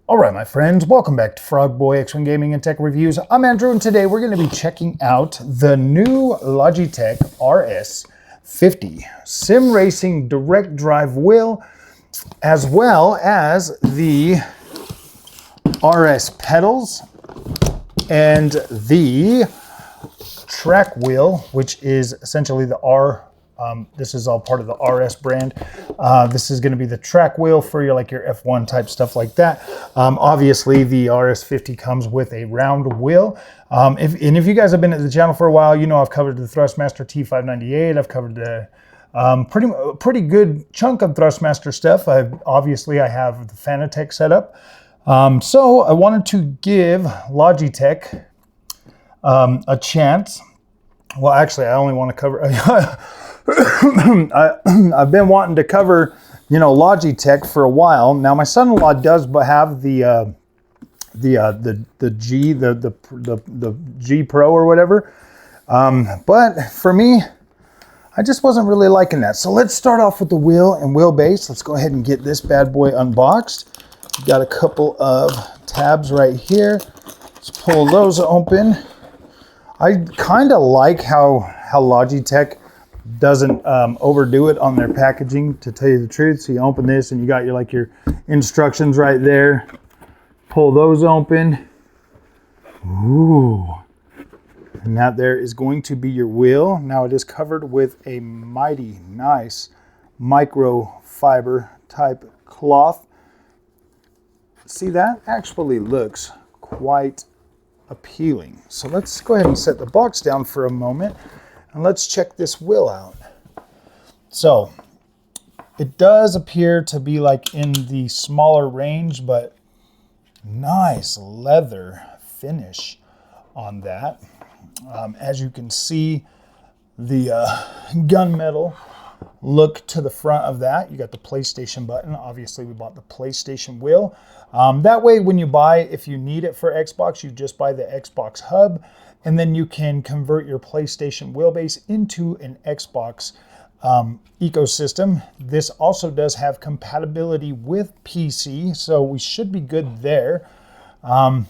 All right, my friends, welcome back to Frog Boy X1 Gaming and Tech Reviews. I'm Andrew, and today we're going to be checking out the new Logitech RS50 Sim Racing Direct Drive Wheel, as well as the RS pedals and the track wheel, which is essentially the this is all part of the RS brand. This is going to be the track wheel for your F1 type stuff like that. Obviously, the RS50 comes with a round wheel. If you guys have been at the channel for a while, you know I've covered the Thrustmaster T598. I've covered the pretty good chunk of Thrustmaster stuff. I have the Fanatec set up. So I wanted to give Logitech a chance. Well, actually, I only want to cover. I've been wanting to cover, Logitech for a while now. My son-in-law does have the G Pro or whatever, but for me, I just wasn't really liking that. So let's start off with the wheel and wheelbase. Let's go ahead and get this bad boy unboxed. We've got a couple of tabs right here. Let's pull those open. I kind of like how Logitech doesn't overdo it on their packaging, to tell you the truth. So you open this and you got your instructions right there. Pull those open. Ooh. And that there is going to be your wheel. Now it is covered with a mighty nice microfiber type cloth. See, that actually looks quite appealing. So let's go ahead and set the box down for a moment and let's check this wheel out. So it does appear to be in the smaller range, but nice leather finish on that. As you can see, the gunmetal look to the front of that. You got the PlayStation button. Obviously, we bought the PlayStation wheel. That way, when you buy, if you need it for Xbox, you just buy the Xbox hub, and then you can convert your PlayStation wheelbase into an Xbox ecosystem. This also does have compatibility with PC, so we should be good there. Oh,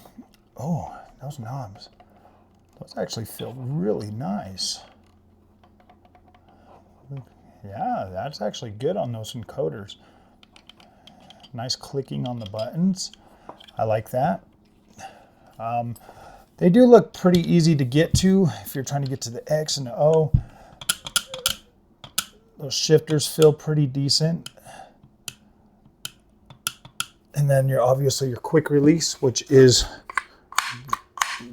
those knobs. Those actually feel really nice. Yeah, that's actually good on those encoders. Nice clicking on the buttons. I like that. They do look pretty easy to get to if you're trying to get to the X and the O. Those shifters feel pretty decent. And then obviously your quick release, which is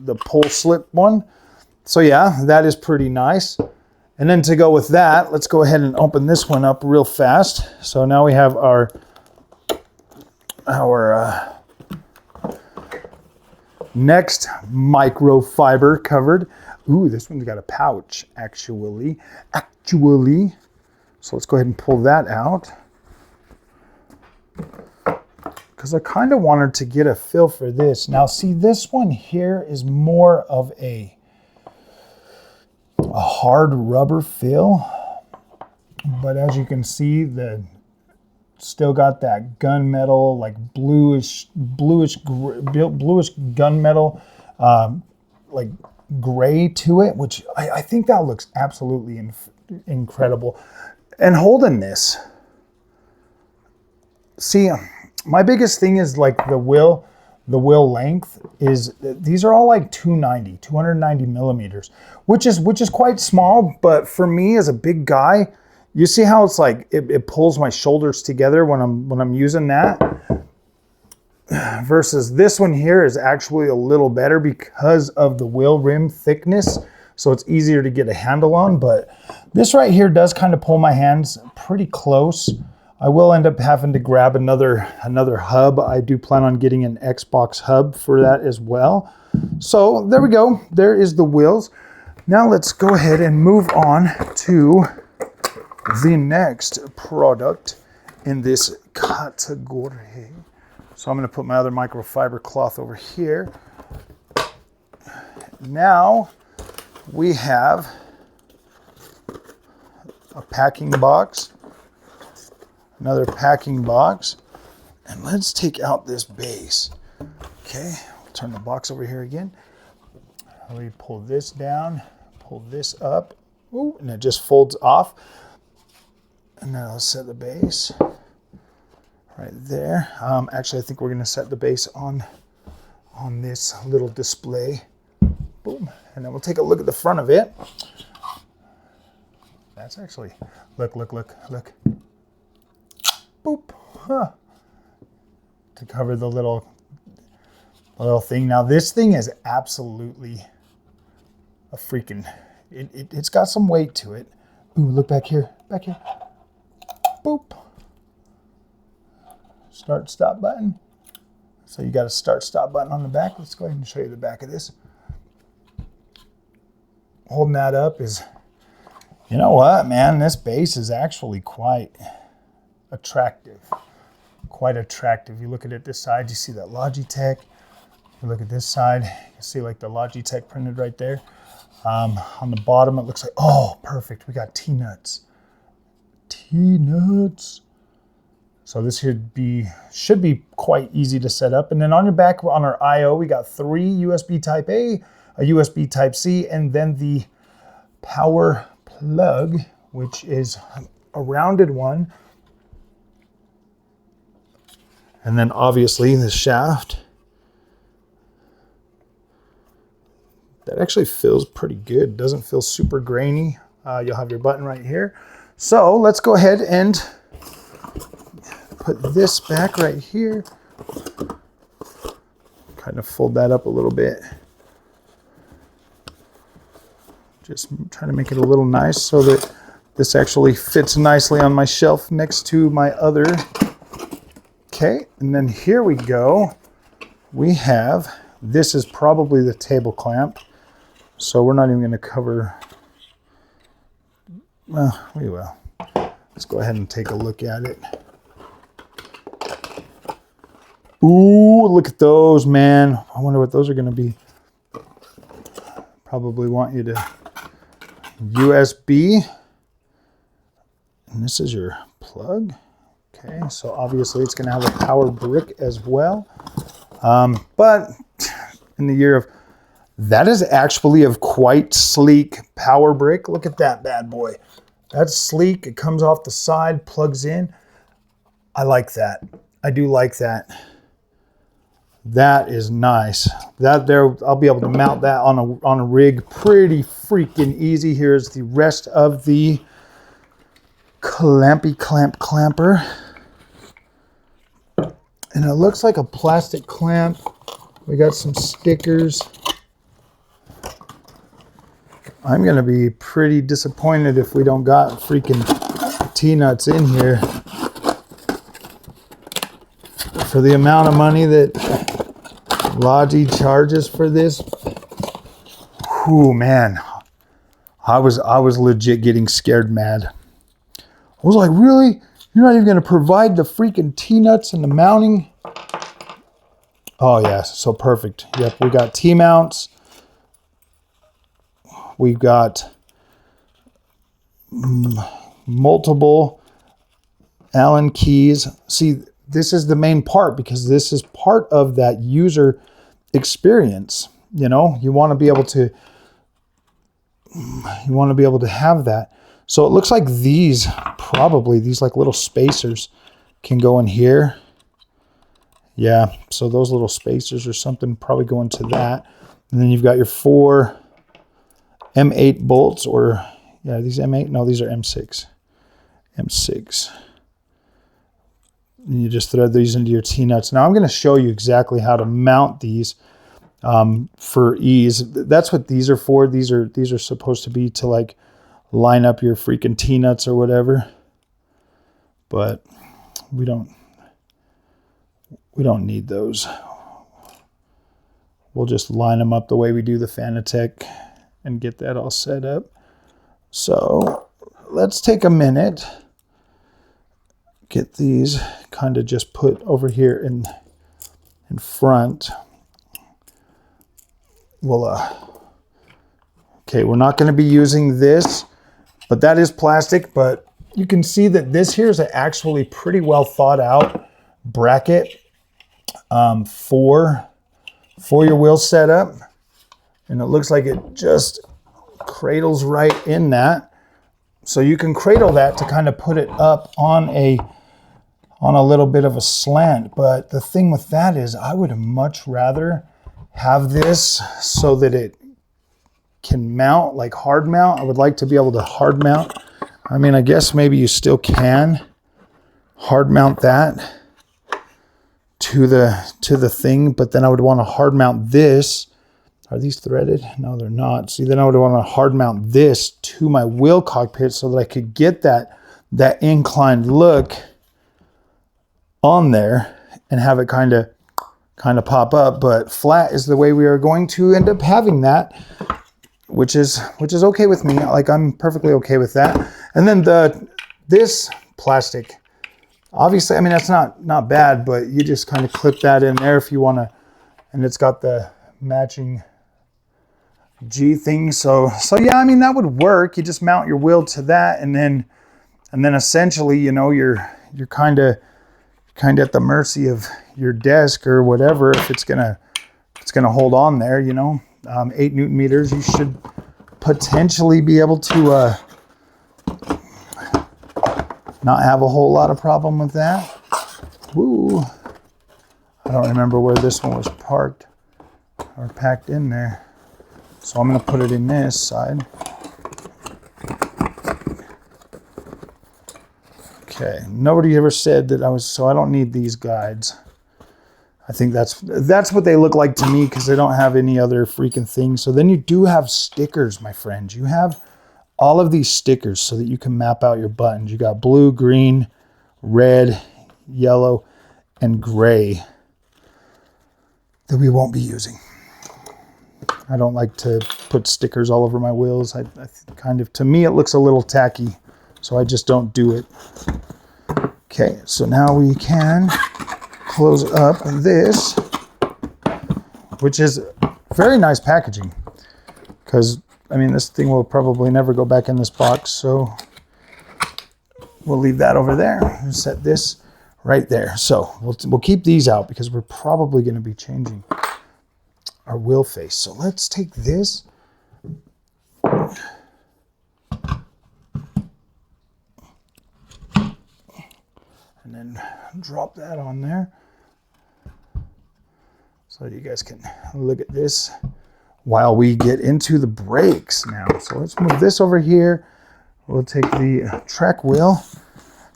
the pull slip one. So yeah, that is pretty nice. And then to go with that, let's go ahead and open this one up real fast. So now we have our next microfiber covered. Ooh, this one's got a pouch actually. So let's go ahead and pull that out, because I kind of wanted to get a feel for this. Now see, this one here is more of a hard rubber feel, but as you can see, still got that gunmetal, bluish gunmetal, gray to it, which I think that looks absolutely incredible. And holding this, see, my biggest thing is the wheel length is, these are all 290 millimeters, which is quite small. But for me as a big guy, you see how it's it pulls my shoulders together when I'm using that, versus this one here is actually a little better because of the wheel rim thickness. So it's easier to get a handle on, but this right here does kind of pull my hands pretty close. I will end up having to grab another hub. I do plan on getting an Xbox hub for that as well. So there we go. There is the wheels. Now let's go ahead and move on to the next product in this category. So I'm going to put my other microfiber cloth over here. Now we have a packing box, another packing box, And let's take out this base. Okay, we'll turn the box over here again. We pull this down, pull this up. Ooh, and it just folds off. And then I'll set the base right there. Actually, I think we're gonna set the base on this little display. Boom. And then we'll take a look at the front of it. That's actually, look. Boop. Huh. To cover the little thing. Now this thing is absolutely a freaking, it's got some weight to it. Ooh, look back here. Boop. Start, stop button. So you got a start, stop button on the back. Let's go ahead and show you the back of this. Holding that up is, you know what, man, this base is actually quite attractive. Quite attractive. You look at it this side, you see that Logitech. You look at this side, you see like the Logitech printed right there. On the bottom, it looks like, oh, perfect. We got T-nuts. T-nuts. So this should be quite easy to set up. And then on your back, on our I/O, we got 3 USB Type A, a USB Type C, and then the power plug, which is a rounded one. And then obviously the shaft. That actually feels pretty good. Doesn't feel super grainy. You'll have your button right here. So let's go ahead and put this back right here. Kind of fold that up a little bit. Just trying to make it a little nice so that this actually fits nicely on my shelf next to my other. Okay, and then here we go. We have, this is probably the table clamp. So we're not even going to cover, well, we will. Let's go ahead and take a look at it. Ooh, look at those, man. I wonder what those are going to be. Probably want you to USB. And this is your plug. Okay, so obviously it's going to have a power brick as well. But in the year of, that is actually a quite sleek power brick. Look at that bad boy. That's sleek. It comes off the side, plugs in. I like that. I do like that. That is nice. That there, I'll be able to mount that on a rig pretty freaking easy. Here's the rest of the clamper. And it looks like a plastic clamp. We got some stickers. I'm gonna be pretty disappointed if we don't got freaking T-nuts in here. For the amount of money that Logi charges for this, whew, man, I was legit getting scared mad. I was like, really? You're not even gonna provide the freaking T-nuts and the mounting? Oh yeah, so perfect. Yep, we got T-mounts. We've got multiple Allen keys. See, this is the main part because this is part of that user experience. You know, you want to be able to have that. So it looks like these, probably these like little spacers can go in here. Yeah, so those little spacers or something probably go into that. And then you've got your 4 M8 bolts, or yeah, these M8? No, these are M6. M6. And you just thread these into your T-nuts. Now I'm going to show you exactly how to mount these for ease. That's what these are for. These are supposed to be to like line up your freaking T-nuts or whatever. But we don't need those. We'll just line them up the way we do the Fanatec and get that all set up. So let's take a minute, get these kind of just put over here in front. We'll, okay, we're not going to be using this, but that is plastic. But you can see that this here is actually pretty well thought out. bracket for your wheel setup. And it looks like it just cradles right in that. So you can cradle that to kind of put it up on a little bit of a slant. But the thing with that is I would much rather have this so that it can mount, like hard mount. I would like to be able to hard mount. I mean, I guess maybe you still can hard mount that to the thing, but then I would want to hard mount this. Are these threaded? No, they're not. See, then I would want to hard mount this to my wheel cockpit so that I could get that inclined look on there and have it kind of pop up. But flat is the way we are going to end up having that, which is okay with me. Like, I'm perfectly okay with that. And then this plastic, obviously, I mean, that's not bad, but you just kind of clip that in there if you want to, and it's got the matching G thing. So yeah, I mean, that would work. You just mount your wheel to that, and then essentially, you know, you're kind of at the mercy of your desk or whatever. If it's gonna hold on there, you know, 8 Newton meters, you should potentially be able to not have a whole lot of problem with that. Woo. I don't remember where this one was parked or packed in there. So I'm going to put it in this side. Okay, nobody ever said that so I don't need these guides. I think that's what they look like to me, because they don't have any other freaking thing. So then you do have stickers, my friends. You have all of these stickers so that you can map out your buttons. You got blue, green, red, yellow, and gray that we won't be using. I don't like to put stickers all over my wheels. I kind of, to me, it looks a little tacky, so I just don't do it. Okay, so now we can close up this, which is very nice packaging, because I mean, this thing will probably never go back in this box, so we'll leave that over there and set this right there. So we'll keep these out because we're probably going to be changing our wheel face. So let's take this and then drop that on there so you guys can look at this while we get into the brakes now. So let's move this over here. We'll take the track wheel.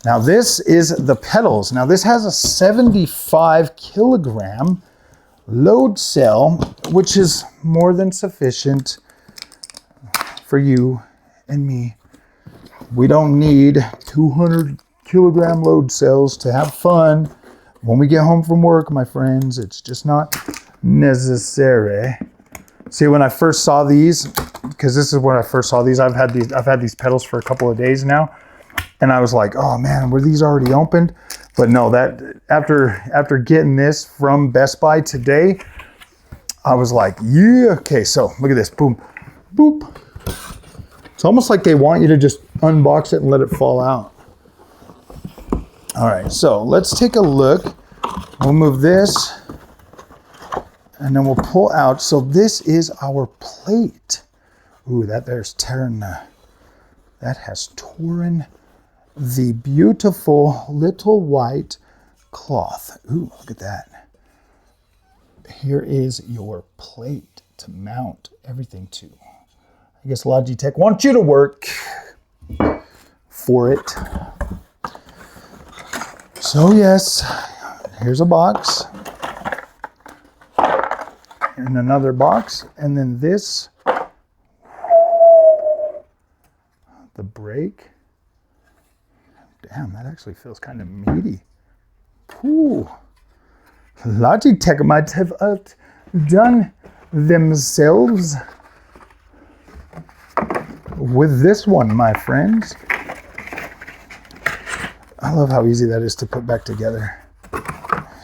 Now this is the pedals. Now this has a 75 kilogram load cell, which is more than sufficient for you and me. We don't need 200 kilogram load cells to have fun when we get home from work, my friends. It's just not necessary. See, when I first saw these, because this is when I first saw these, I've had these pedals for a couple of days now, and I was like, oh man, were these already opened? But no, that after getting this from Best Buy today, I was like, yeah, okay, so look at this, boom, boop. It's almost like they want you to just unbox it and let it fall out. All right, so let's take a look. We'll move this, and then we'll pull out. So this is our plate. Ooh, that there's tearing, that has torn the beautiful little white cloth. Ooh, look at that. Here is your plate to mount everything to. I guess Logitech wants you to work for it. So yes, here's a box. And another box. And then this, the brake. Damn, that actually feels kind of meaty. Ooh. Logitech might have outdone themselves with this one, my friends. I love how easy that is to put back together.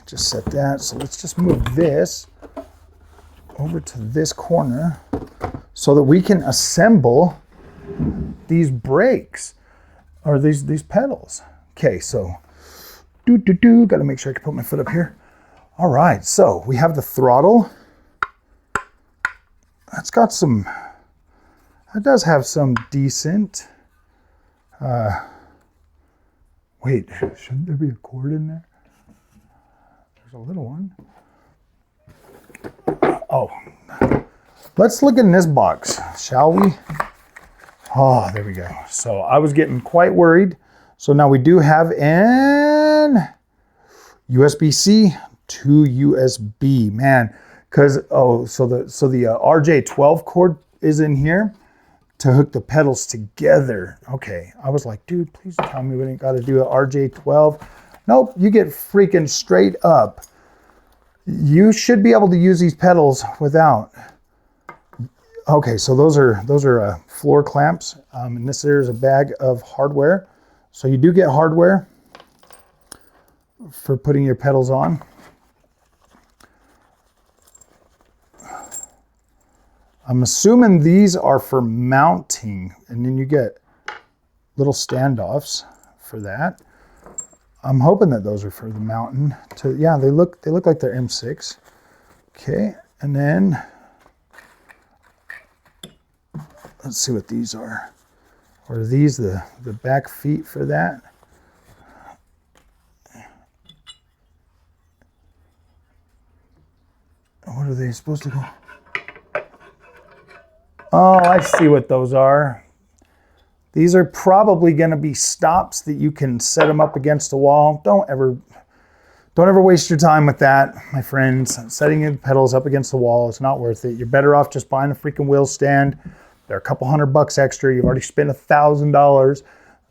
Just set that. So let's just move this over to this corner so that we can assemble these brakes or these pedals. Okay, so Gotta make sure I can put my foot up here. All right, so we have the throttle. That's got some, that does have some decent, wait, shouldn't there be a cord in there? There's a little one. Oh, let's look in this box, shall we? Oh, there we go. So I was getting quite worried. So now we do have an USB-C to USB, man. Because, oh, so the RJ12 cord is in here to hook the pedals together. Okay, I was like, dude, please tell me we ain't got to do a RJ12. Nope, you get freaking straight up. You should be able to use these pedals without. Okay, so those are floor clamps, and this there is a bag of hardware. So you do get hardware for putting your pedals on. I'm assuming these are for mounting, and then you get little standoffs for that. I'm hoping that those are for the mountain. Yeah, they look like they're M6. Okay, and then let's see what these are. Or are these the back feet for that? What are they supposed to go? Oh, I see what those are. These are probably going to be stops that you can set them up against the wall. Don't ever waste your time with that, my friends. Setting your pedals up against the wall is not worth it. You're better off just buying a freaking wheel stand. They're a couple $100 extra. You've already spent $1,000.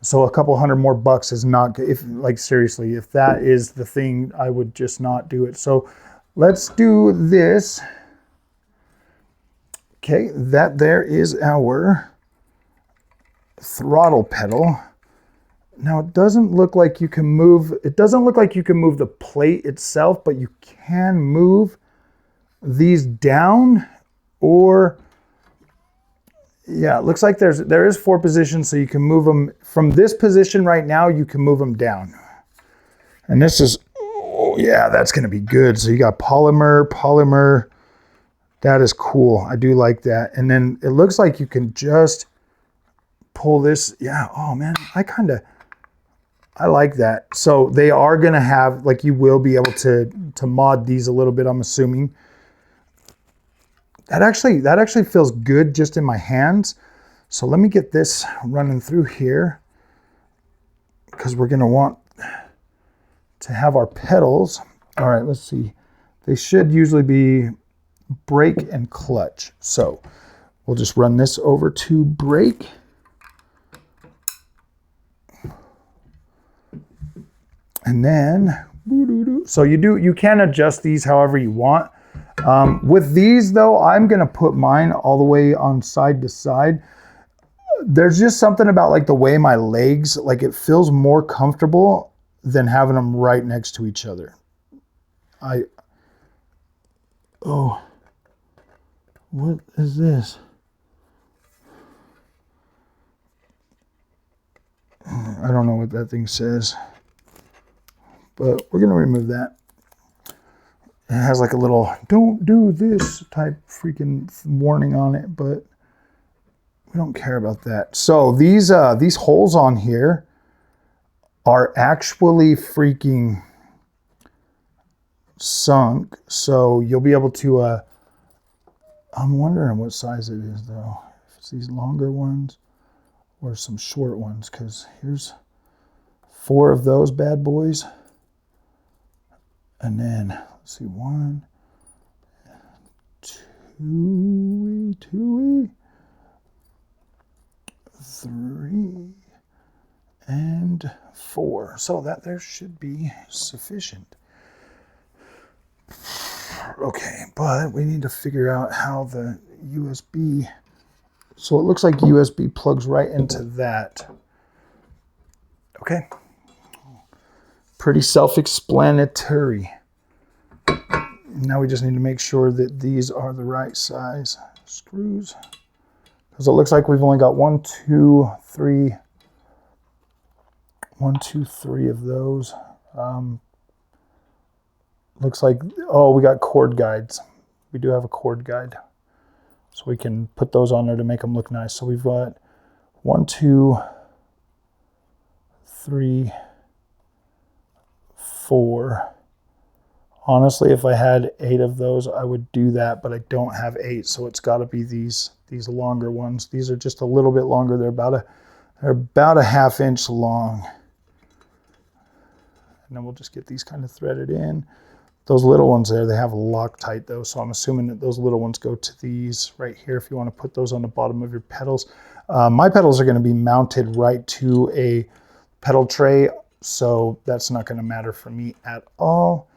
So a couple $100 more bucks is not good. If, like, seriously, if that is the thing, I would just not do it. So let's do this. Okay, that there is our throttle pedal. Now it doesn't look like you can move, the plate itself, but you can move these down, or yeah, it looks like there is 4 positions, so you can move them from this position right now, you can move them down. And this is, oh yeah, that's gonna be good. So you got polymer. That is cool. I do like that. And then it looks like you can just pull this. Yeah. Oh man, I like that. So they are going to have, like, you will be able to mod these a little bit, I'm assuming. That actually feels good just in my hands. So let me get this running through here, because we're going to want to have our pedals. All right, let's see. They should usually be brake and clutch. So we'll just run this over to brake. And then, so you can adjust these however you want. With these though, I'm gonna put mine all the way on side to side. There's just something about, like, the way my legs, like, it feels more comfortable than having them right next to each other. Oh, what is this? I don't know what that thing says, but we're gonna remove that. It has like a little "don't do this" type freaking warning on it, but we don't care about that. So these holes on here are actually freaking sunk, so you'll be able to I'm wondering what size it is though, if it's these longer ones or some short ones, because here's 4 of those bad boys, and then let's see, 1, 2, 3, and 4. So that there should be sufficient. Okay, but we need to figure out how the USB, so it looks like USB plugs right into that. Okay, pretty self-explanatory. Now we just need to make sure that these are the right size screws, because it looks like we've only got 1, 2, 3 of those. Looks like, oh, we got cord guides. We do have a cord guide. So we can put those on there to make them look nice. So we've got 1, 2, 3, 4. Honestly, if I had 8 of those, I would do that, but I don't have 8, so it's got to be these longer ones. These are just a little bit longer. They're about a ½ inch long. And then we'll just get these kind of threaded in. Those little ones there, they have Loctite though, so I'm assuming that those little ones go to these right here if you want to put those on the bottom of your pedals. My pedals are going to be mounted right to a pedal tray, so that's not going to matter for me at all.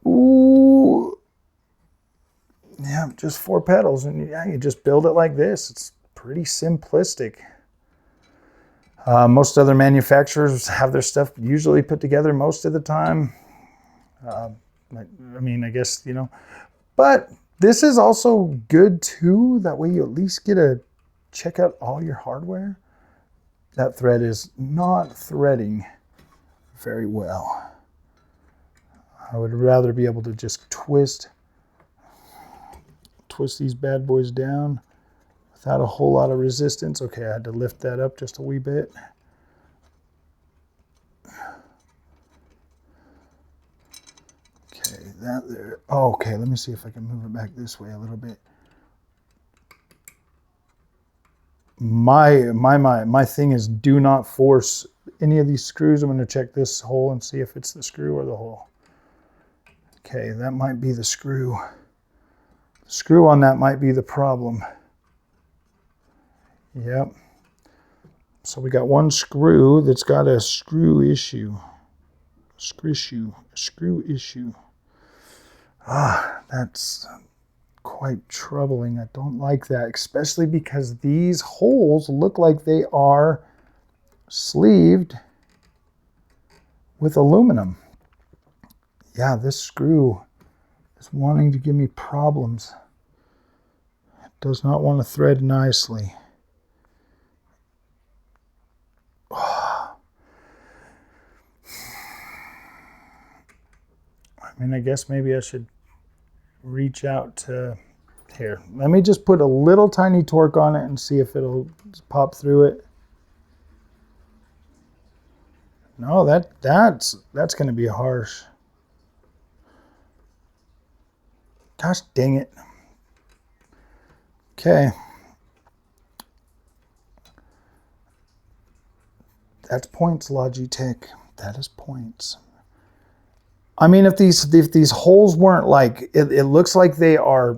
Ooh. Yeah, just 4 pedals, and yeah, you just build it like this. It's pretty simplistic. Most other manufacturers have their stuff usually put together most of the time. I mean, I guess, you know, but this is also good too. That way you at least get to check out all your hardware. That thread is not threading very well. I would rather be able to just twist these bad boys down without a whole lot of resistance. Okay, I had to lift that up just a wee bit. Okay, that there. Oh, okay, let me see if I can move it back this way a little bit. My thing is, do not force any of these screws. I'm going to check this hole and see if it's the screw or the hole. Okay, that might be the screw. The screw on that might be the problem. Yep. So we got one screw that's got a screw issue. Screw issue. Ah, that's quite troubling. I don't like that, especially because these holes look like they are sleeved with aluminum. Yeah, this screw is wanting to give me problems. It does not want to thread nicely. I mean, I guess maybe I should reach out to here. Let me just put a little tiny torque on it and see if it'll pop through it. No, that's going to be harsh. Gosh dang it. Okay. That's points, Logitech. That is points. I mean, if these holes weren't like, it looks like they're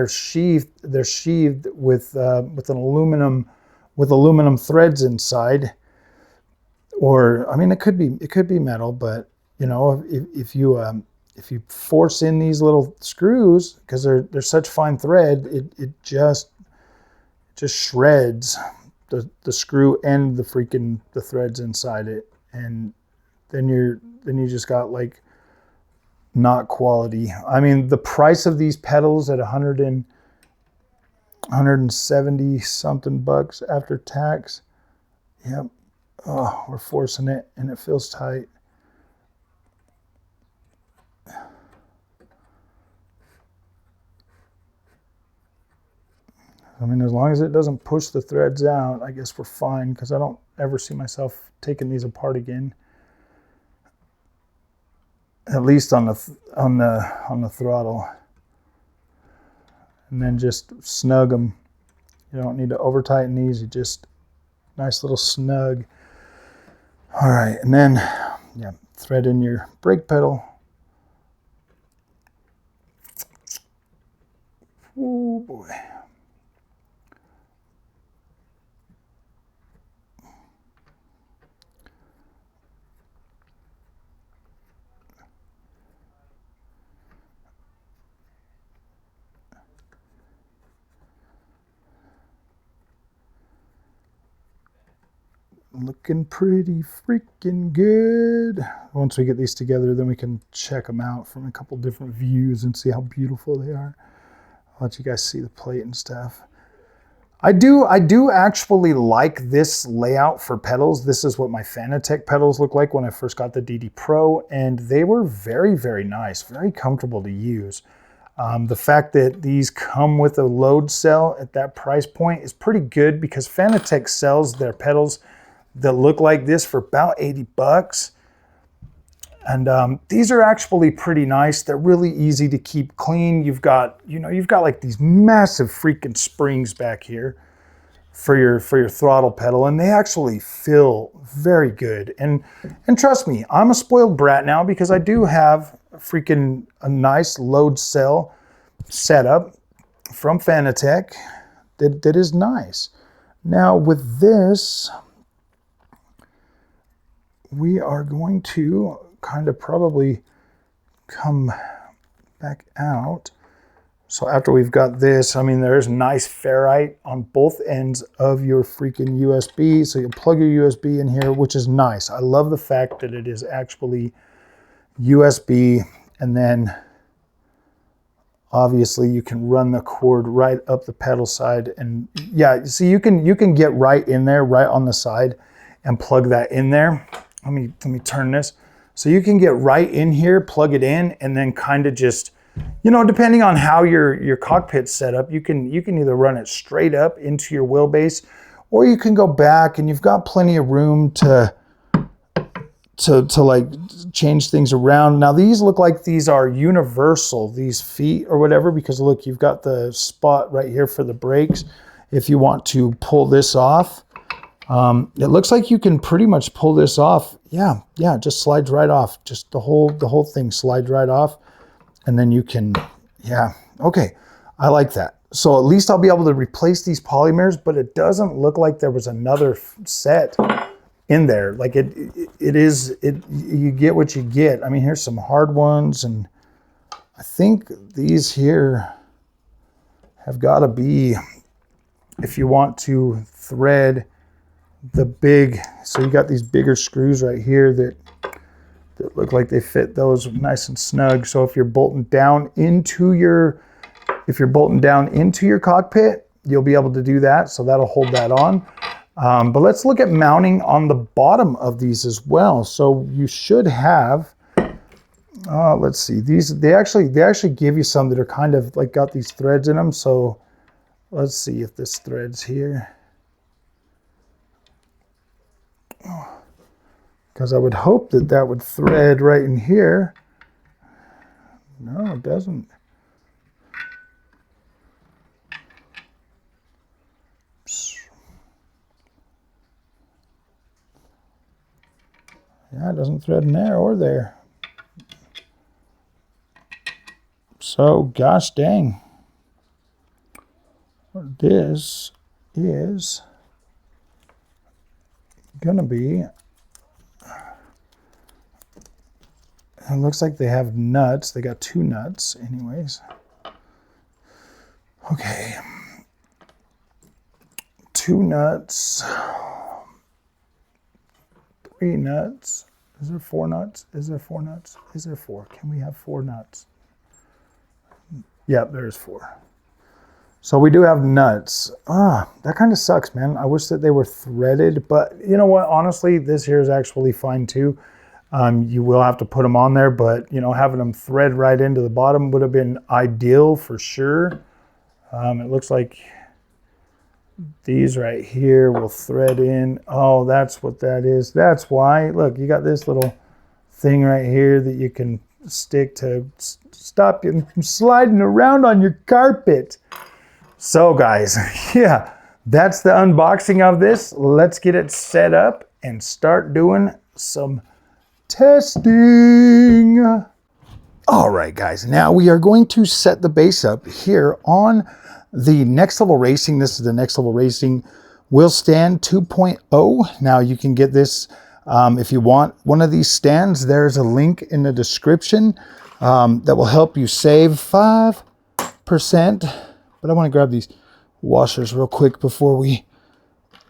sheathed with aluminum threads inside. Or I mean, it could be metal, but you know, if you force in these little screws, because they're such fine thread, it just shreds the screw and the threads inside it, and then you just got like not quality. I mean, the price of these pedals at 170 something bucks after tax. Yep. Oh, we're forcing it and it feels tight. I mean, as long as it doesn't push the threads out, I guess we're fine, because I don't ever see myself taking these apart again. At least on the throttle. And then just snug them. You don't need to over tighten these. You just nice little snug. All right, and then yeah, thread in your brake pedal. Oh boy. Looking pretty freaking good. Once we get these together, then we can check them out from a couple different views and see how beautiful they are. I'll let you guys see the plate and stuff. I do actually like this layout for pedals. This is what my Fanatec pedals look like when I first got the DD Pro, and they were very, very nice, very comfortable to use. The fact that these come with a load cell at that price point is pretty good because Fanatec sells their pedals that look like this for about 80 bucks. And these are actually pretty nice. They're really easy to keep clean. You've got like these massive freaking springs back here for your throttle pedal, and they actually feel very good. And trust me, I'm a spoiled brat now because I do have a nice load cell setup from Fanatec that is nice. Now with this, we are going to kind of probably come back out. So after we've got this, I mean, there's nice ferrite on both ends of your freaking USB. So you plug your USB in here, which is nice. I love the fact that it is actually USB, and then obviously you can run the cord right up the pedal side. And yeah, see, you can get right in there, right on the side, and plug that in there. Let me turn this. So you can get right in here, plug it in, and then kind of just, depending on how your cockpit's set up, you can either run it straight up into your wheelbase, or you can go back and you've got plenty of room to like change things around. Now these look like these are universal, these feet or whatever, because look, you've got the spot right here for the brakes. If you want to pull this off, it looks like you can pretty much pull this off. Yeah, it just slides right off. Just the whole thing slides right off. And then you can, yeah, okay. I like that. So at least I'll be able to replace these polymers, but it doesn't look like there was another set in there. Like you get what you get. I mean, here's some hard ones, and I think these here have got to be, if you want to thread the big, so you got these bigger screws right here that look like they fit those nice and snug. So if you're bolting down into your cockpit, you'll be able to do that. So that'll hold that on. But let's look at mounting on the bottom of these as well. So you should have, let's see, these, they actually give you some that are kind of like got these threads in them. So let's see if this threads here. Because I would hope that would thread right in here. No, it doesn't. Yeah, it doesn't thread in there or there. So, gosh dang. This is gonna be, it looks like they have nuts. They got 2 nuts anyways. Okay. 2 nuts. 3 nuts. Is there 4 nuts? Is there 4 nuts? Is there 4? Can we have 4 nuts? Yep, there's 4. So we do have nuts. That kind of sucks, man. I wish that they were threaded, but you know what? Honestly, this here is actually fine too. You will have to put them on there, but having them thread right into the bottom would have been ideal for sure. It looks like these right here will thread in. Oh, that's what that is. That's why. Look, you got this little thing right here that you can stick to stop you from sliding around on your carpet. So guys, yeah, that's the unboxing of this. Let's get it set up and start doing some testing. All right, guys, now we are going to set the base up here on the Next Level Racing. This is the Next Level Racing wheel stand 2.0. Now you can get this if you want one of these stands. There's a link in the description that will help you save 5%. But I want to grab these washers real quick before we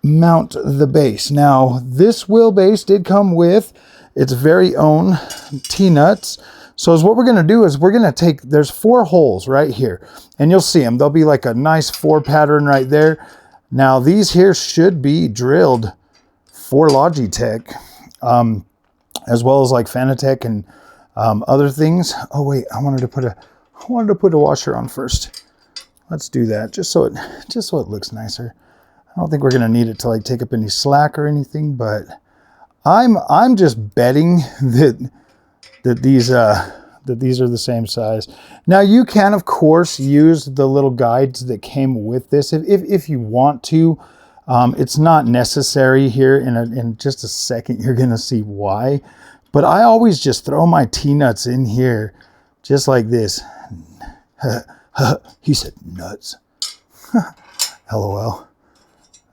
mount the base. Now, this wheelbase did come with its very own T-nuts. So what we're going to do is we're going to take, there's 4 holes right here, and you'll see them. There'll be like a nice 4 pattern right there. Now these here should be drilled for Logitech, as well as like Fanatec and other things. Oh wait, I wanted to put a washer on first. Let's do that just so it looks nicer. I don't think we're gonna need it to like take up any slack or anything, but I'm just betting that these are the same size. Now you can of course use the little guides that came with this if you want to. It's not necessary here. In just a second you're gonna see why, but I always just throw my T-nuts in here just like this. He said nuts. LOL.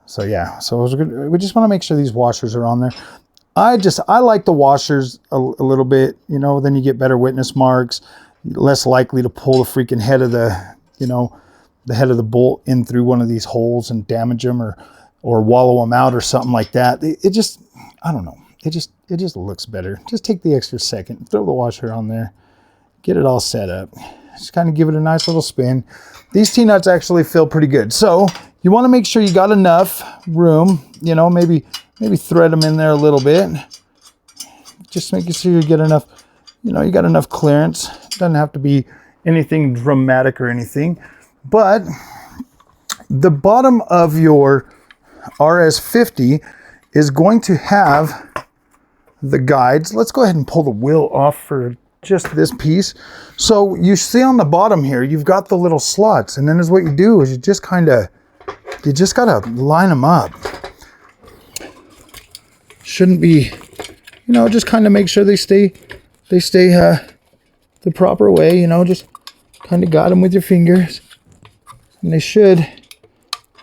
So yeah, so we just want to make sure these washers are on there. I like the washers a little bit, you know, then you get better witness marks, less likely to pull the freaking head of the, you know, the head of the bolt in through one of these holes and damage them or wallow them out or something like that. It just, I don't know. It just looks better. Just take the extra second, throw the washer on there, get it all set up. Just kind of give it a nice little spin. These T-nuts actually feel pretty good. So you want to make sure you got enough room, you know, maybe thread them in there a little bit. Just making sure you get enough, you know, you got enough clearance. Doesn't have to be anything dramatic or anything. But the bottom of your RS50 is going to have the guides. Let's go ahead and pull the wheel off for just this piece. So you see on the bottom here, you've got the little slots, and then is what you do is you just gotta line them up. Shouldn't be, you know, just kind of make sure they stay the proper way, you know, just kind of got them with your fingers, and they should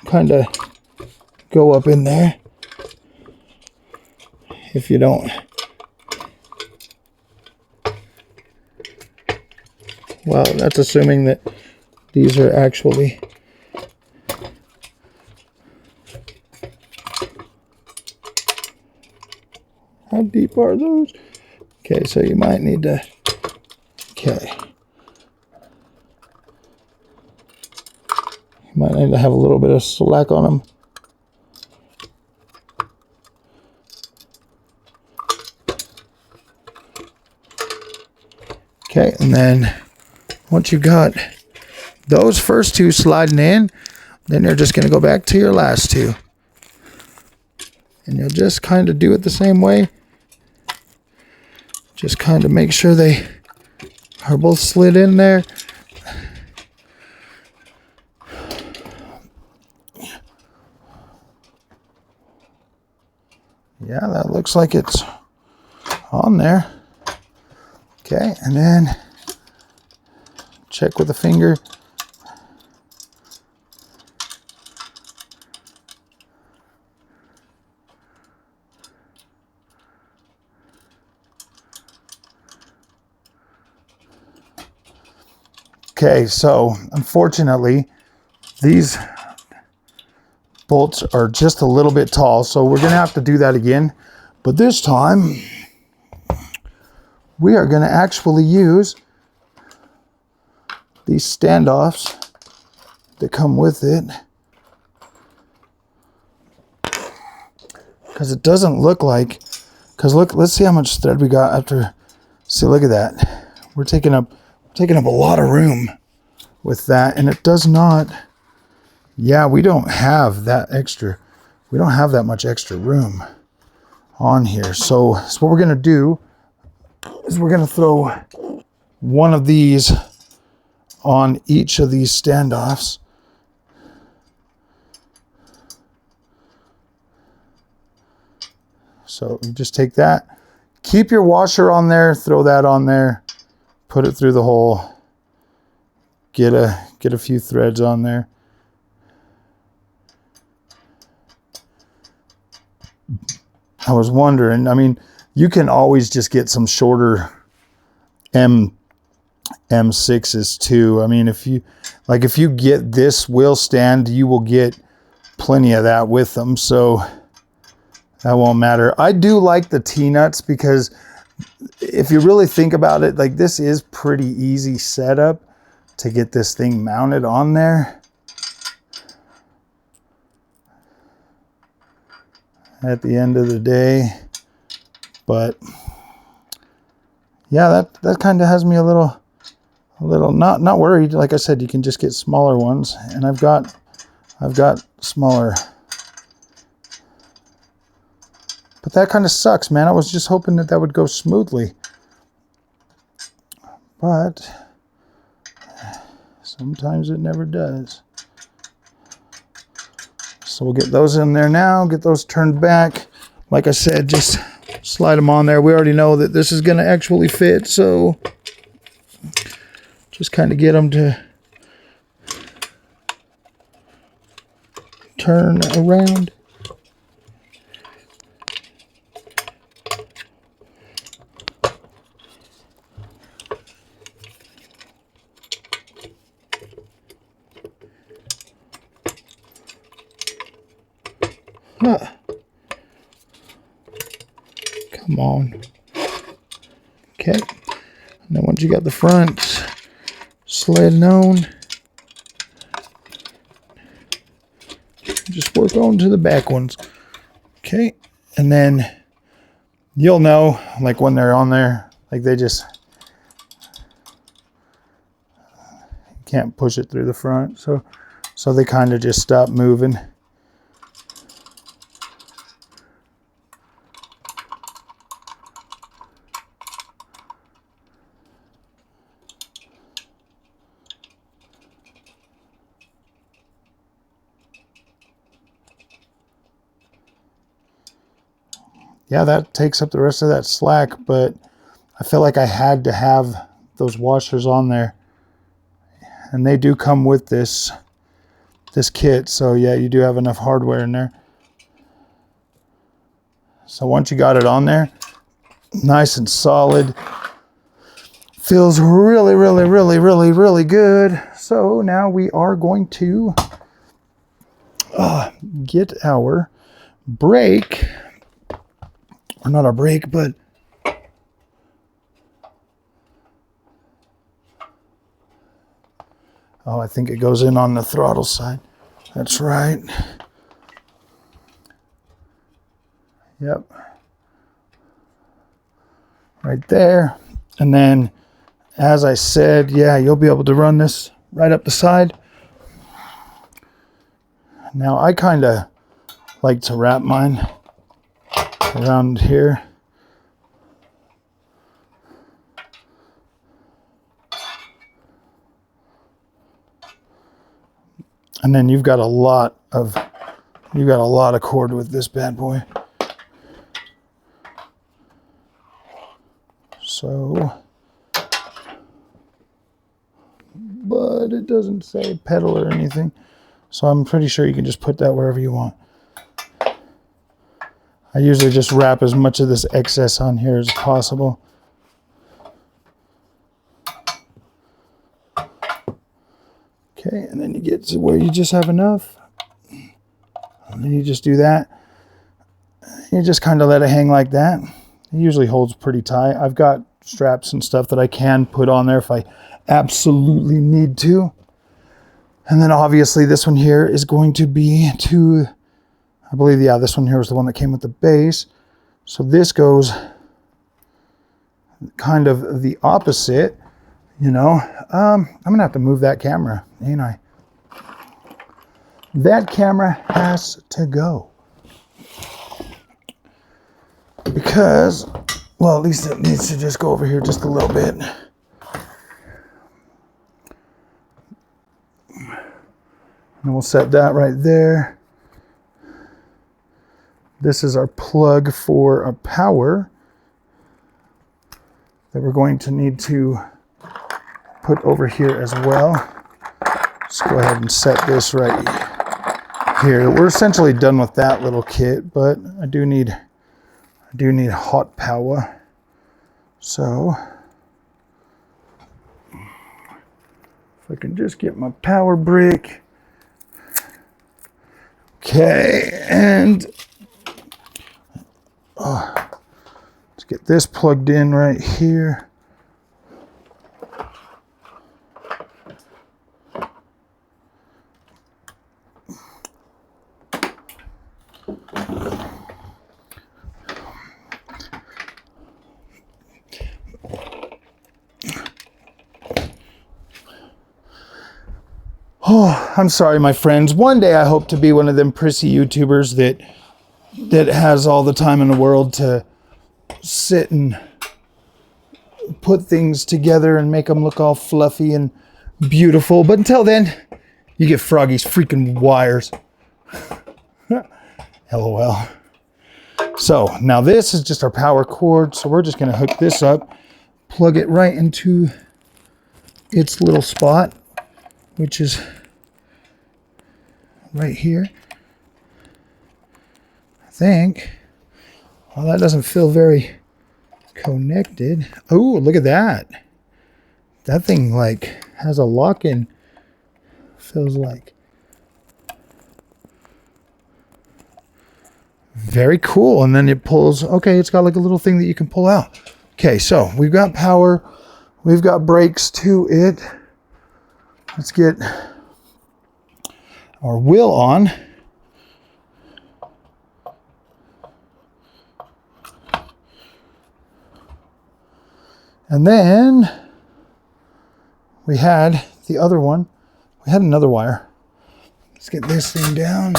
kind of go up in there. If you don't, well, that's assuming that these are actually how deep are those? Okay, so you might need to, okay. You might need to have a little bit of slack on them. Okay, and then once you've got those first two sliding in, then you're just going to go back to your last two. And you'll just kind of do it the same way. Just kind of make sure they are both slid in there. Yeah, that looks like it's on there. Okay, and then check with the finger. Okay, so unfortunately, these bolts are just a little bit tall, so we're gonna have to do that again. But this time, we are gonna actually use these standoffs that come with it. Because it doesn't look like, because look, let's see how much thread we got after. See, look at that. We're taking up a lot of room with that, and it does not, yeah, we don't have that extra, we don't have that much extra room on here. So what we're gonna do is we're gonna throw one of these on each of these standoffs. So you just take that, keep your washer on there, throw that on there, put it through the hole, get a few threads on there. I was wondering, I mean, you can always just get some shorter M6s too. I mean, if you get this wheel stand, you will get plenty of that with them, so that won't matter. I do like the T-nuts because if you really think about it, like, this is pretty easy setup to get this thing mounted on there. at the end of the day. But yeah, that kind of has me a little not worried. Like I said, you can just get smaller ones, and I've got smaller. But that kind of sucks, man. I was just hoping that would go smoothly. But sometimes it never does. So we'll get those in there now, get those turned back. Like I said, just slide them on there. We already know that this is going to actually fit, so just kind of get them to turn around. Huh. Come on. Okay. And then once you got the front sled on, just work on to the back ones. Okay. And then you'll know, like when they're on there, like they just can't push it through the front. So they kind of just stop moving. Yeah, that takes up the rest of that slack, but I feel like I had to have those washers on there. And they do come with this kit, so yeah, you do have enough hardware in there. So once you got it on there, nice and solid, feels really, really, really, really, really good. So now we are going to get our brake. Or not our brake, but oh, I think it goes in on the throttle side. That's right. Yep. Right there. And then, as I said, yeah, you'll be able to run this right up the side. Now, I kind of like to wrap mine around here. And then you've got a lot of cord with this bad boy. So, but it doesn't say pedal or anything. So I'm pretty sure you can just put that wherever you want. I usually just wrap as much of this excess on here as possible. Okay, and then you get to where you just have enough. And then you just do that. You just kind of let it hang like that. It usually holds pretty tight. I've got straps and stuff that I can put on there if I absolutely need to. And then obviously this one here is going to be to, I believe, yeah, this one here was the one that came with the base. So this goes kind of the opposite, you know. I'm gonna have to move that camera, ain't I? That camera has to go. Because, well, at least it needs to just go over here just a little bit. And we'll set that right there. This is our plug for a power that we're going to need to put over here as well. Just go ahead and set this right here. We're essentially done with that little kit, but I do need hot power. So if I can just get my power brick. Okay, and let's get this plugged in right here. Oh, I'm sorry, my friends. One day I hope to be one of them prissy YouTubers that has all the time in the world to sit and put things together and make them look all fluffy and beautiful. But until then, you get Froggy's freaking wires. LOL. So now this is just our power cord. So we're just going to hook this up, plug it right into its little spot, which is right here. I think. Well, that doesn't feel very connected. Oh, look at that. That thing like has a lock-in. Feels like. Very cool. And then it pulls. Okay, it's got like a little thing that you can pull out. Okay, so we've got power. We've got brakes to it. Let's get our wheel on. And then we had the other one. We had another wire. Let's get this thing down.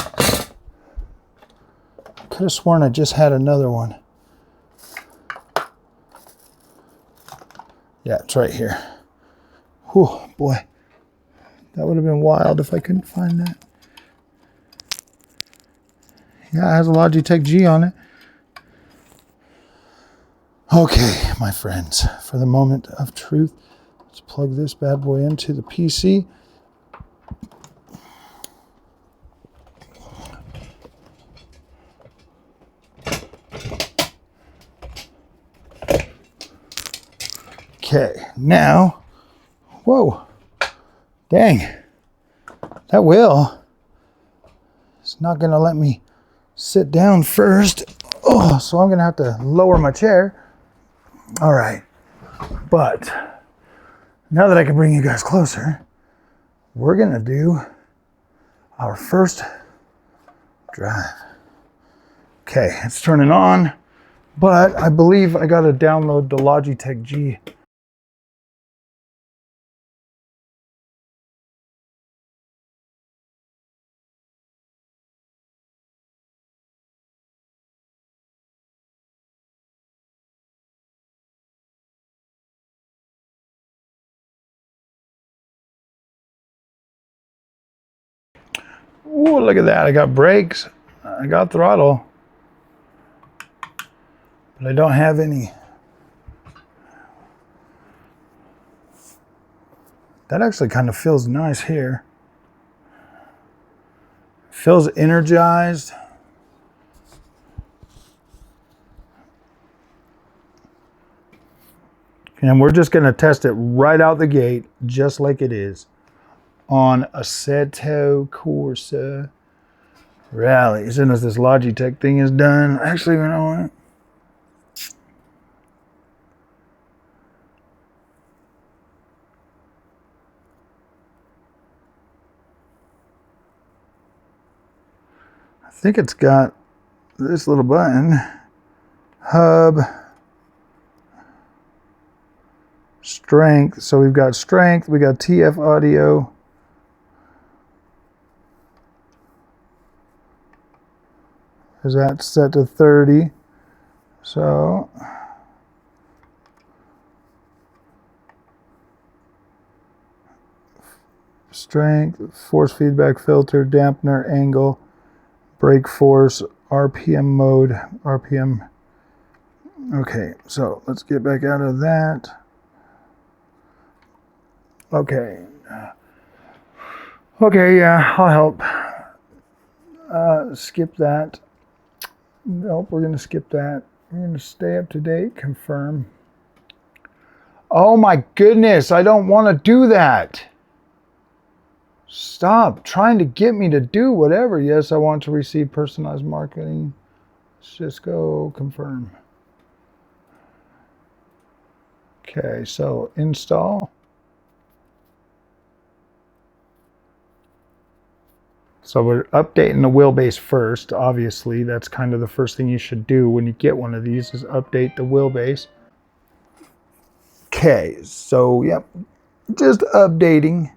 Could have sworn I just had another one. Yeah, it's right here. Whew, boy. That would have been wild if I couldn't find that. Yeah, it has a Logitech G on it. Okay, my friends, for the moment of truth, let's plug this bad boy into the PC. Okay, now, whoa, dang, that wheel is not gonna let me sit down first. Oh, so I'm gonna have to lower my chair. All right, but now that I can bring you guys closer, we're gonna do our first drive. Okay, it's turning on, but I believe I gotta download the Logitech G. Ooh, look at that. I got brakes. I got throttle. But I don't have any. That actually kind of feels nice here. Feels energized. And we're just going to test it right out the gate, just like it is, on Assetto Corsa Rally. As soon as this Logitech thing is done, actually, you know what? I think it's got this little button, hub, strength. So we've got strength, we got TF audio. Is that set to 30? So strength, force feedback filter, dampener, angle, brake force, RPM mode, RPM. Okay, so let's get back out of that. Okay. Okay, yeah, I'll help. Skip that. Nope, we're going to skip that. We're going to stay up to date, confirm. Oh my goodness, I don't want to do that. Stop trying to get me to do whatever. Yes, I want to receive personalized marketing. Cisco, confirm. Okay, so install. So we're updating the wheelbase first. Obviously, that's kind of the first thing you should do when you get one of these is update the wheelbase. Okay, so yep, just updating.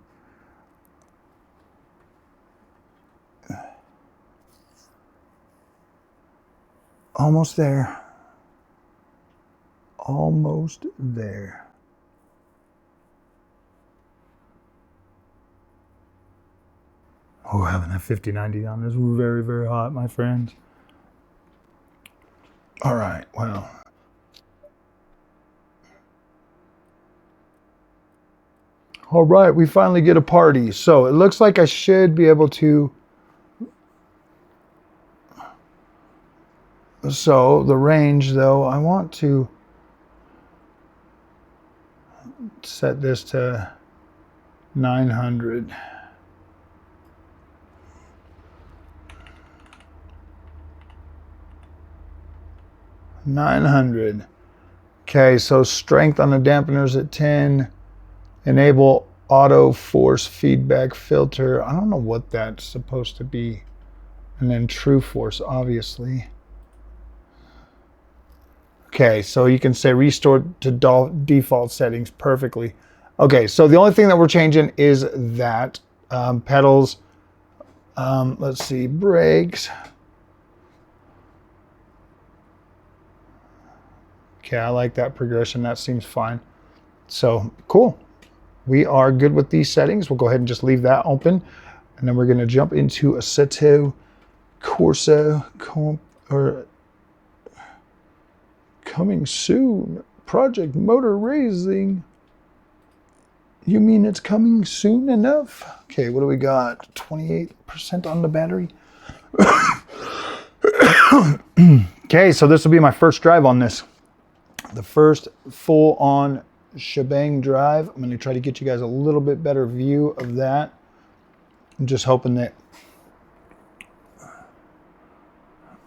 Almost there. Almost there. Oh, having that 5090 on is very, very hot, my friends. All right, well. All right, we finally get a party. So it looks like I should be able to. So the range, though, I want to set this to 900. Okay, so strength on the dampeners at 10. Enable auto force feedback filter. I don't know what that's supposed to be. And then true force, obviously. Okay, so you can say restore to default settings perfectly. Okay, so the only thing that we're changing is that pedals. Let's see, brakes. Okay, I like that progression. That seems fine. So cool. We are good with these settings. We'll go ahead and just leave that open. And then we're going to jump into Assetto Corsa coming soon. Project Motor Racing. You mean it's coming soon enough? Okay, what do we got? 28% on the battery. Okay, so this will be my first drive on this. The first full-on shebang drive. I'm going to try to get you guys a little bit better view of that. I'm just hoping that.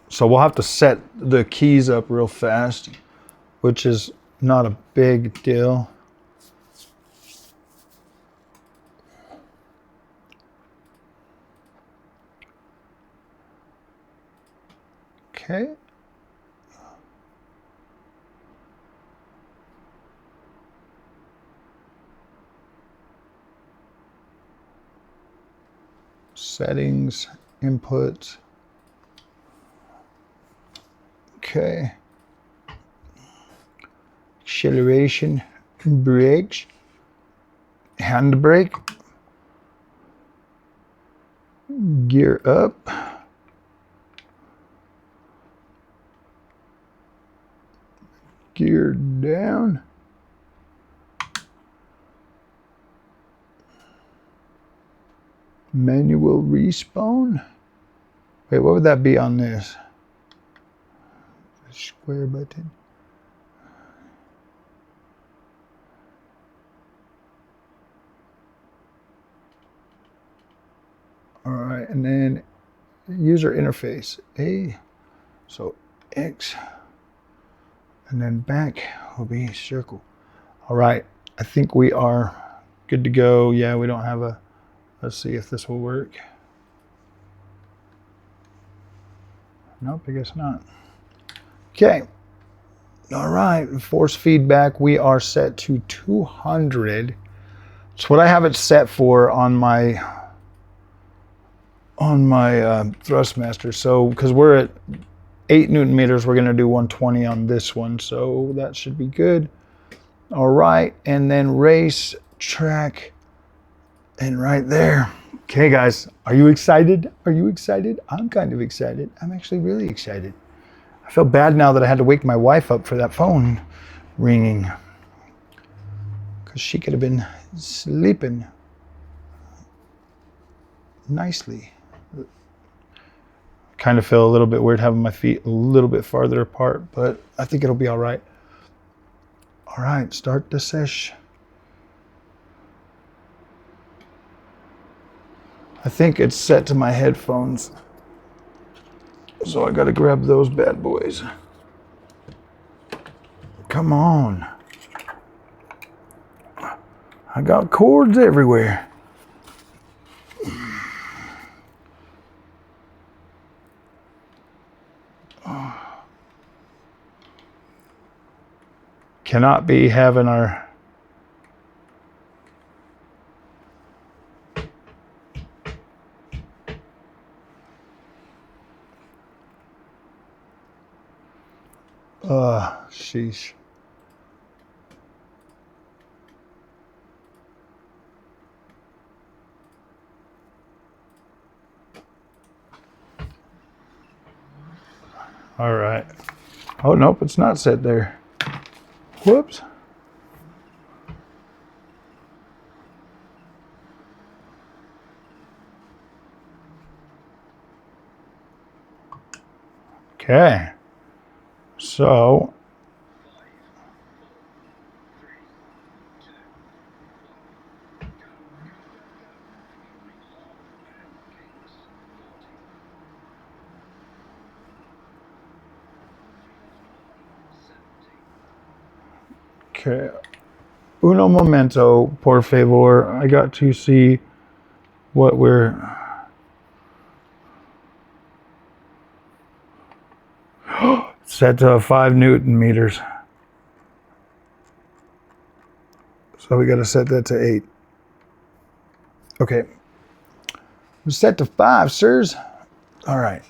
So we'll have to set the keys up real fast, which is not a big deal. Okay. Settings, input. Okay. Acceleration, brakes, handbrake, gear up, gear down, manual respawn. Wait, what would that be on this? Square button. All right, and then user interface, A, so X, and then back will be circle. All right, I think we are good to go. Yeah, we don't have a, let's see if this will work. Nope, I guess not. Okay, all right, force feedback, we are set to 200. It's what I have it set for on my Thrustmaster. So because we're at 8 Newton meters, we're going to do 120 on this one, so that should be good. All right, and then race track, and right there. Okay guys, are you excited? Are you excited? I'm kind of excited. I'm actually really excited. I feel bad now that I had to wake my wife up for that phone ringing, because she could have been sleeping nicely. Kind of feel a little bit weird having my feet a little bit farther apart, but I think it'll be all right. All right, start the sesh. I think it's set to my headphones, so I gotta grab those bad boys. Come on. I got cords everywhere. Cannot be having our Sheesh. All right. Oh, nope, it's not set there. Whoops. Okay. So, okay. Uno momento, por favor. I got to see what we're... set to 5 Newton meters. So we got to set that to 8. Okay. We're set to 5, sirs. All right.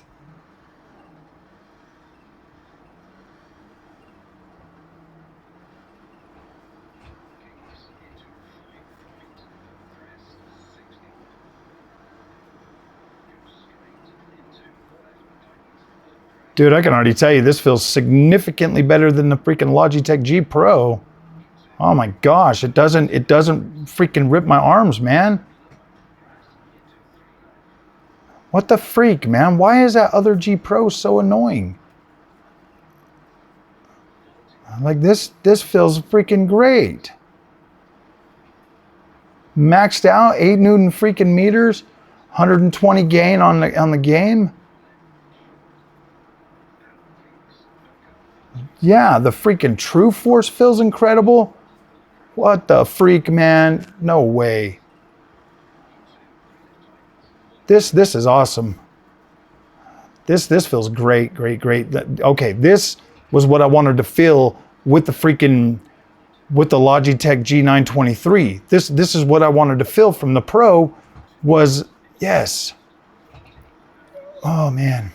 Dude, I can already tell you this feels significantly better than the freaking Logitech G Pro. Oh my gosh, it doesn't freaking rip my arms, man. What the freak, man? Why is that other G Pro so annoying? Like this feels freaking great. Maxed out, 8 Newton freaking meters, 120 gain on the game. Yeah, the freaking True Force feels incredible. What the freak, man? No way. This is awesome. This feels great, great, great. Okay, this was what I wanted to feel with the Logitech G923. This is what I wanted to feel from the Pro was, yes. Oh man.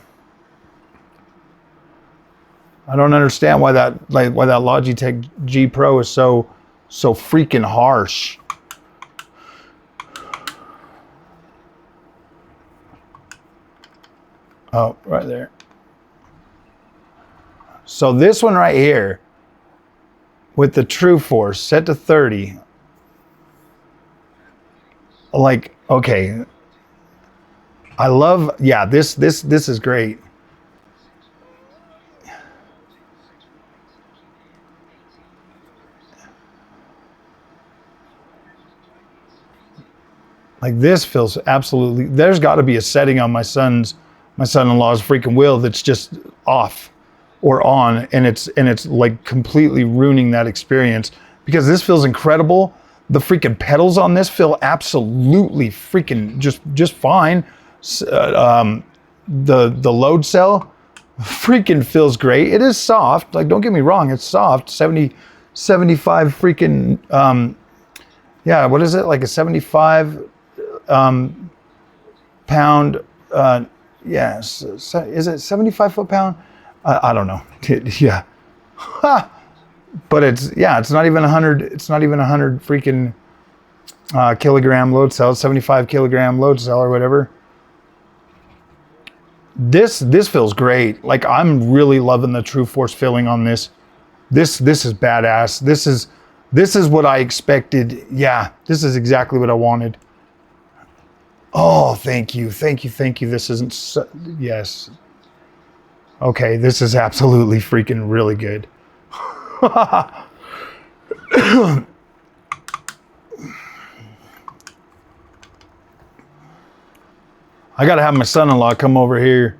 I don't understand why that Logitech G Pro is so freaking harsh. Oh, right there. So this one right here with the True Force set to 30. Like, okay. I love, yeah, this is great. Like this feels absolutely, there's got to be a setting on my son-in-law's freaking wheel that's just off or on, and it's like completely ruining that experience, because this feels incredible. The freaking pedals on this feel absolutely freaking just fine. The load cell freaking feels great. It is soft, like don't get me wrong, it's soft. 75 freaking yeah, what is it, like a 75 pound, yes, is it 75 foot-pound? I don't know. Yeah, but it's not even 100. It's not even 100 freaking kilogram load cell. It's 75 kilogram load cell or whatever. This feels great. Like I'm really loving the True Force feeling on this. This is badass. This is what I expected. Yeah, this is exactly what I wanted. Oh, thank you. This isn't so, yes. Okay, this is absolutely freaking really good. I gotta have my son-in-law come over here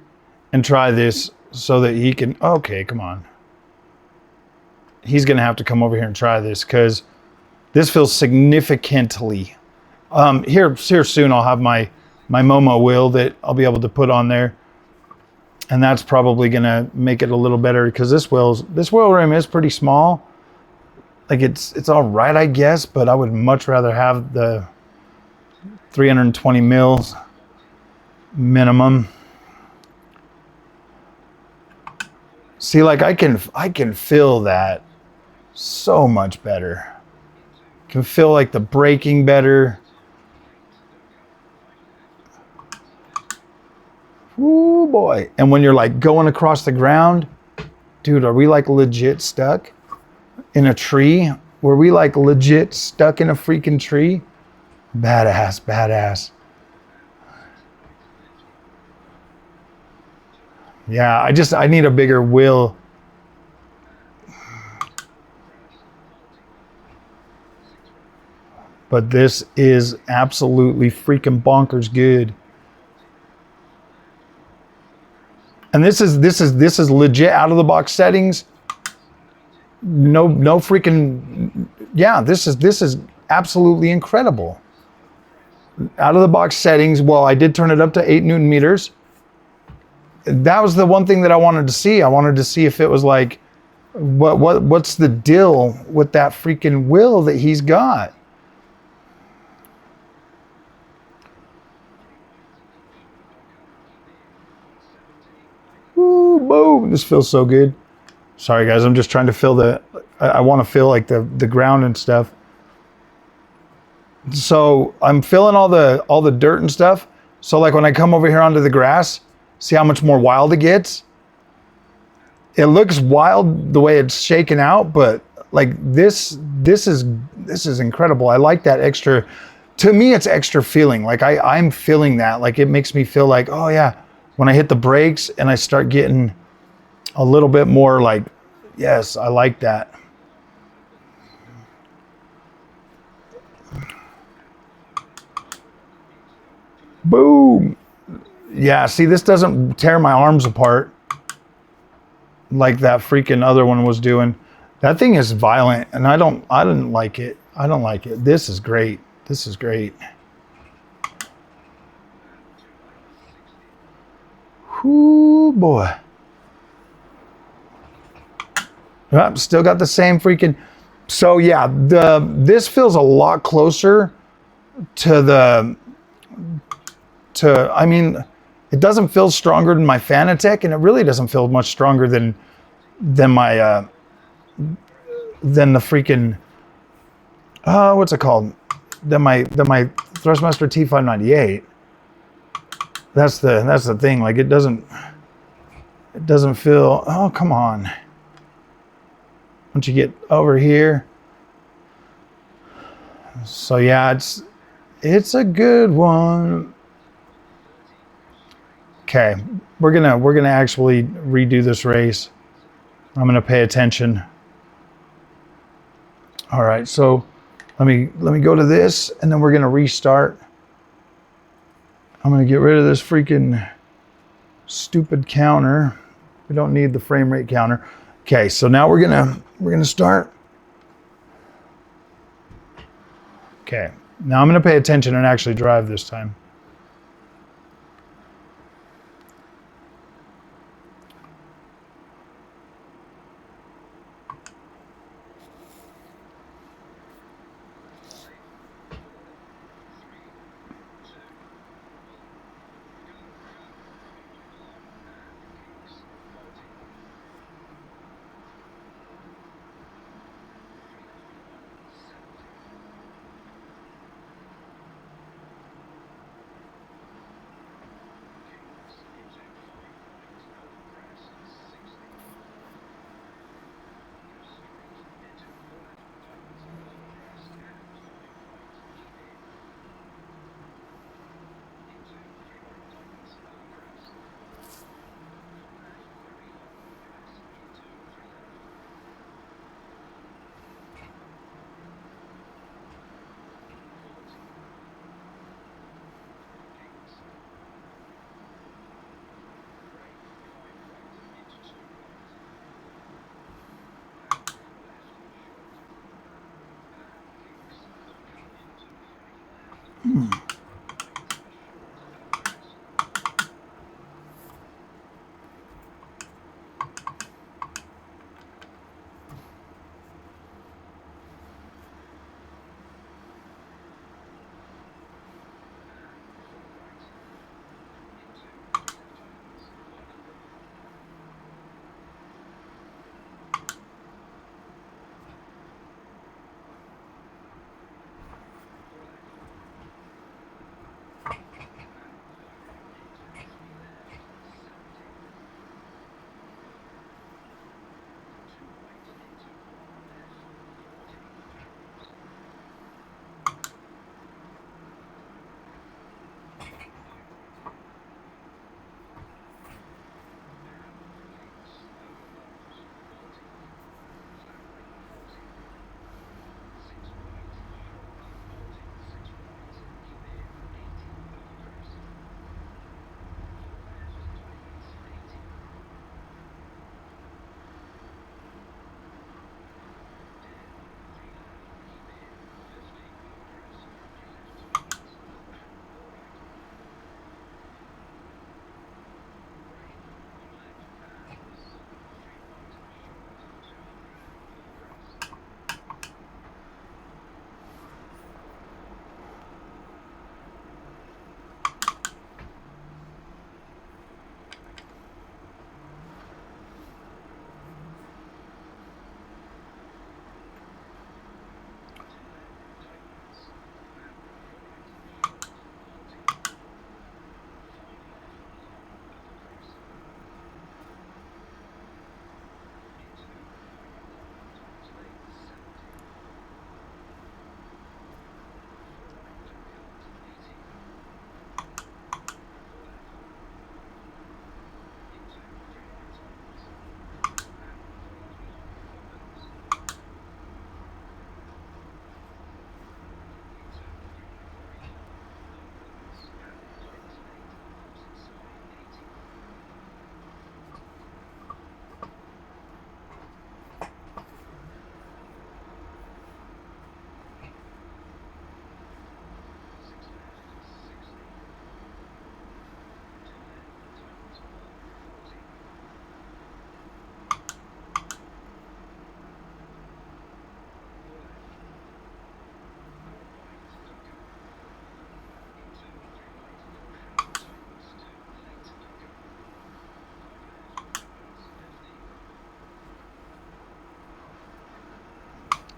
and try this so that he can, okay, come on. He's gonna have to come over here and try this because this feels significantly. Here soon I'll have my Momo wheel that I'll be able to put on there, and that's probably gonna make it a little better because this wheel rim is pretty small. Like it's all right, I guess, but I would much rather have the 320 mils minimum. See, like I can feel that so much better. Can feel like the braking better. Ooh boy. And when you're like going across the ground, dude, are we like legit stuck in a tree? Were we like legit stuck in a freaking tree? Badass, badass. Yeah, I need a bigger wheel. But this is absolutely freaking bonkers good. And this is legit out of the box settings. No freaking, yeah, this is absolutely incredible. Out of the box settings, well, I did turn it up to 8 Newton meters. That was the one thing that I wanted to see. I wanted to see if it was like, what's the deal with that freaking wheel that he's got? Ooh, boom, this feels so good. Sorry guys, I'm just trying to feel I want to feel like the ground and stuff. So I'm feeling all the dirt and stuff. So like when I come over here onto the grass, see how much more wild it gets? It looks wild the way it's shaken out, but like this is incredible. I like that extra, to me it's extra feeling. Like I'm feeling that. Like it makes me feel like, oh yeah, when I hit the brakes and I start getting a little bit more like, yes, I like that. Boom. Yeah, see, this doesn't tear my arms apart like that freaking other one was doing. That thing is violent, and I didn't like it. I don't like it. This is great. This is great. Whoo, boy. Yep, still got the same freaking. So yeah, this feels a lot closer to I mean, it doesn't feel stronger than my Fanatec, and it really doesn't feel much stronger than my than the freaking what's it called? Than my Thrustmaster T598. That's the thing. Like it doesn't feel. Oh, come on. Once you get over here. So yeah, it's a good one. Okay, we're gonna actually redo this race. I'm gonna pay attention. All right, so let me go to this, and then we're gonna restart. I'm gonna get rid of this freaking stupid counter. We don't need the frame rate counter. Okay, so now we're gonna start. Okay, now I'm gonna pay attention and actually drive this time.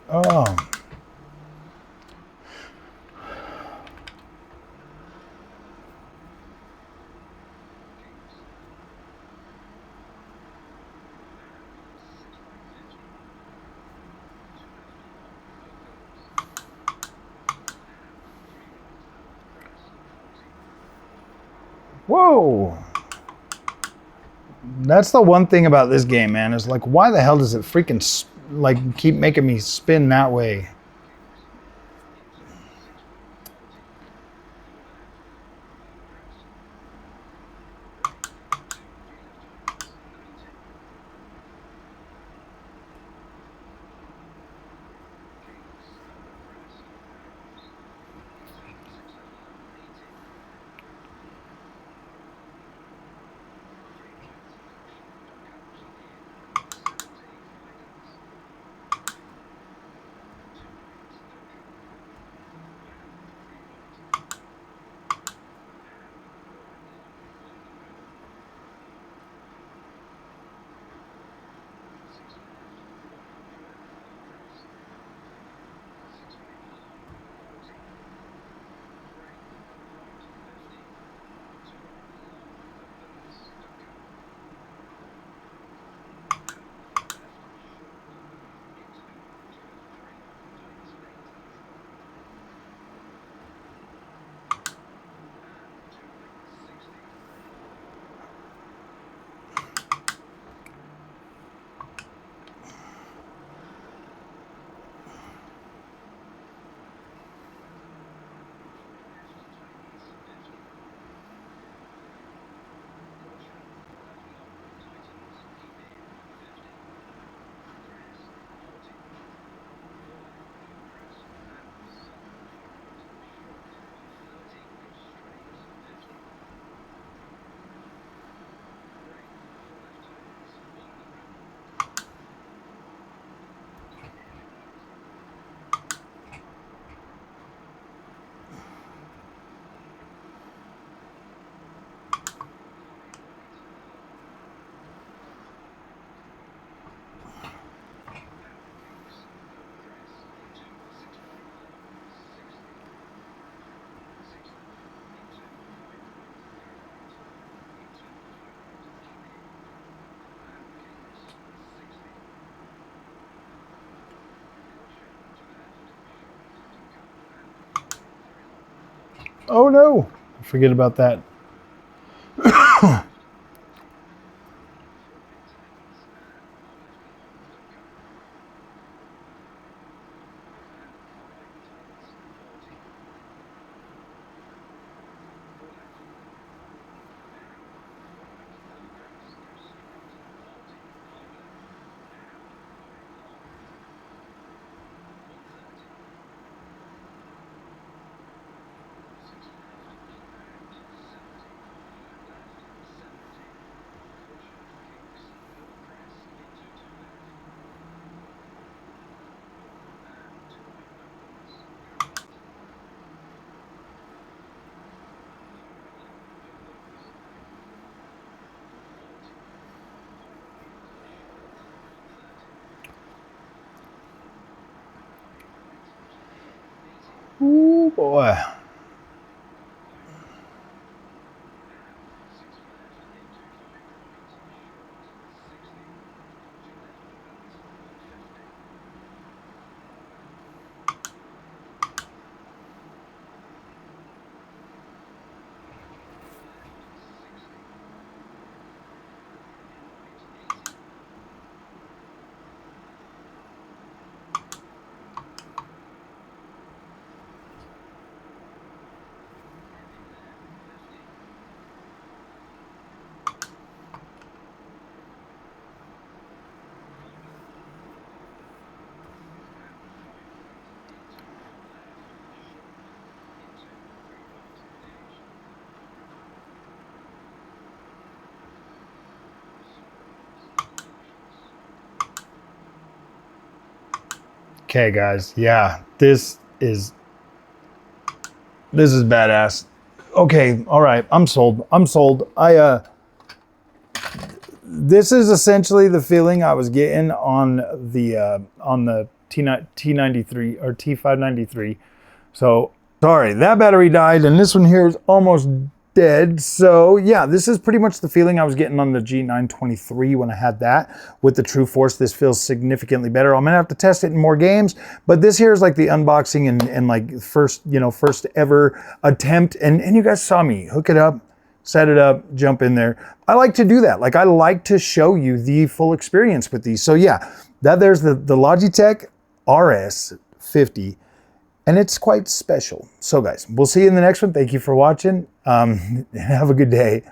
Oh. Whoa. That's the one thing about this game, man, is like, why the hell does it freaking like keep making me spin that way? Oh no, forget about that. Ooh, boy. Okay, guys. Yeah, this is badass. Okay, all right. I'm sold. I'm sold. This is essentially the feeling I was getting on the T93 or T593. So sorry, that battery died, and this one here is almost dead. So yeah, this is pretty much the feeling I was getting on the G923 when I had that. With the True Force, this feels significantly better. I'm gonna have to test it in more games, but this here is like the unboxing and like first ever attempt. And you guys saw me hook it up, set it up, jump in there. I like to do that. Like, I like to show you the full experience with these. So yeah, there's the Logitech RS50. And it's quite special. So guys, we'll see you in the next one. Thank you for watching. Have a good day.